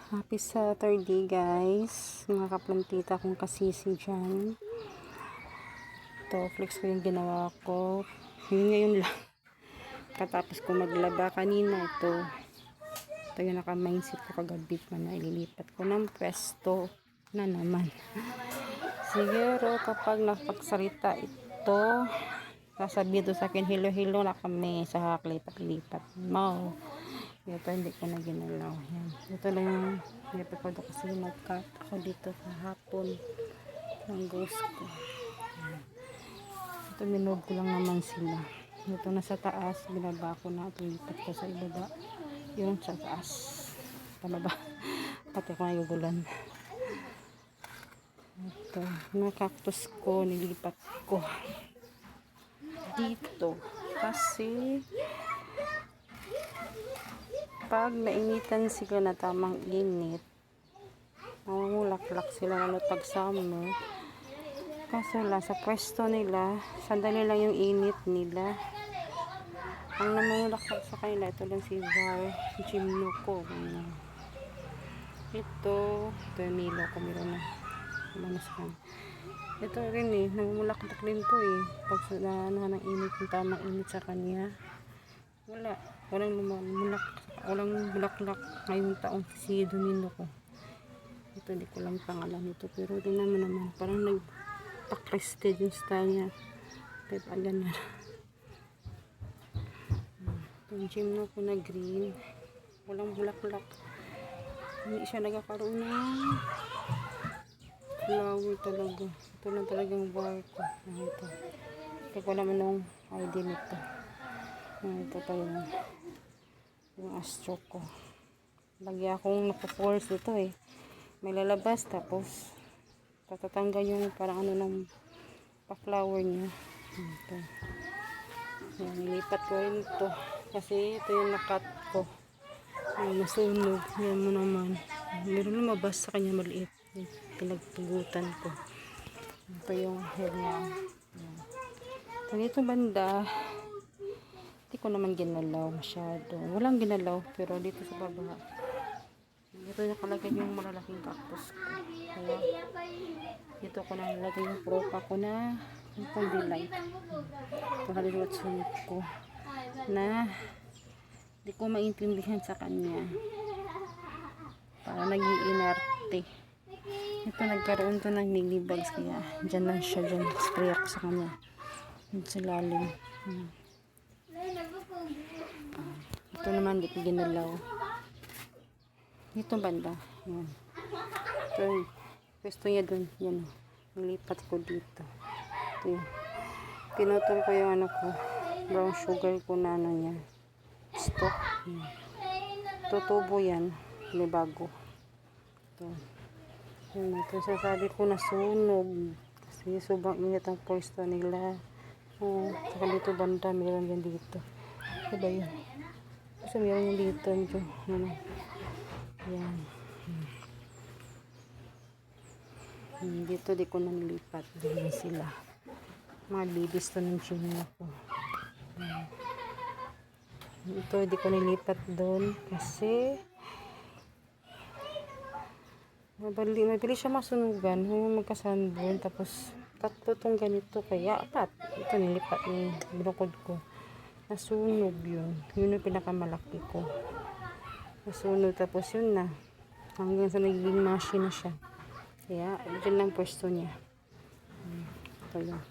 Happy Saturday guys, mga kaplantita kong kasisi dyan. Ito, flex ko yung ginawa ko. Yun ngayon lang. Katapos ko maglaba kanina ito. Ito yung naka-mindset ko kagabi pa na ililipat ko ng pwesto na naman. Siguro kapag napagsalita ito, sasabihin ito sa akin, hilo-hilo na kami sa lipat-lipat mo. Ito hindi ko na ginalaw. Yan. Ito lang yung nilipat ko kasi nag-cut ako dito kahapon ng ghost ko. Yan. Ito minove ko lang naman sila. Ito na sa taas, binaba ko na at lipat ko sa ibaba. Yung sa taas. Tama ba? Pati ako nayugulan. Ito, mga cactus ko, nilipat ko dito. Kasi pag nainitan sila na tamang init, mamulaklak sila lalo pag summer. Kaso lang, sa pwesto nila, sandali lang yung init nila. Ang namulaklak sa kanila, ito lang si Var, Gymnoco. Ito yung Milo ko, meron na. Ito rin eh, namulaklak din to eh. Pag ng init, yung tamang init sa kanya. Walang bulaklak ngayong taong si Domino ko. Ito di ko lang pangalan nito, pero di naman parang nagpa-crested yung style niya. Kahit agan na. Yung Gymno ko na green, walang bulaklak. Hindi siya nagkakaroon ng flower talaga. Ito lang talagang bar ko. Ito. Hindi ko naman ng ID nito. Ito pa yung astro ko. Lagi akong nakaforce ito eh. May lalabas tapos tatatanggal yung parang ano ng pa-flower niya. Ito. Yan, nilipat ko rin ito. Kasi ito yung nakat ko. Yung nasunog. Yan mo naman. Meron lumabas sa kanya maliit. Pinagpugutan ko. Ito yung hair niya. Sa dito banda, hindi ko naman ginalaw masyado. Walang ginalaw, pero dito sa baba, dito nakalagay yung malalaking cactus ko. Kaya, dito ko nalagay yung propa ko na yung pang-delight. Pakaliwat sunod ko na hindi ko maintindihan sa kanya. Para nag-iinarte. Ito, nagkaroon to ng millibugs, kaya dyan lang siya, dyan spray ako sa kanya. Dyan sa lalim. Ito naman, di ko ginalaw. Dito banda. Yan. Ito yung pwesto niya dun. Yan. Nilipat ko dito. Ito yung pinutol ko yung ano ko. Brown sugar ko na ano niya. Stock. Yan. Tutubo yan. May bago. Ito. Yan. Ito sasabi ko na sunog. Kasi sobrang init ang pwesto nila. Saka dito banda. Meron yan dito. Diba yun? Kasi meron yung dito. Ano. Yan. Dito di ko nanilipat. Diyan sila. Mga babies to ng Gymno ko. Ito di ko nilipat doon. Kasi mabili siya masunugan. Magkasanbon. Tapos tatlo tong ganito. Kaya apat. Ito nilipat ni binukod ko. Nasunog yun. Yun yung pinakamalaki ko. Nasunog, tapos yun na. Hanggang sa nagiging machine na siya. Kaya, dyan lang pwesto niya. Ito yun.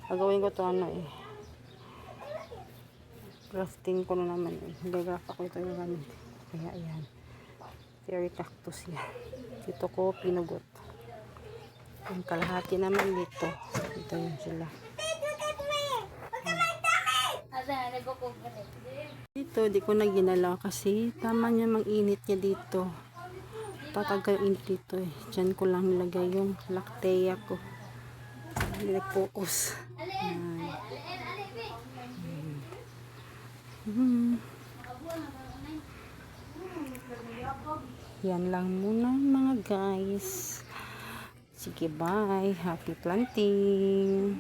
Gagawin ko to ano eh. Crafting ko na naman eh. Gagraf ako ito yung gamit. Kaya ayan. Fairy cactus yan. Dito ko pinugot. Yung kalahati naman dito. Ito yun sila. Dito, di ko na ginalaw kasi tama niya mang-init niya dito. Tatagal yung init dito eh. Diyan ko lang nilagay yung lactea ko. Hindi nag-focus. Yan lang muna mga guys. Sige, bye. Happy planting.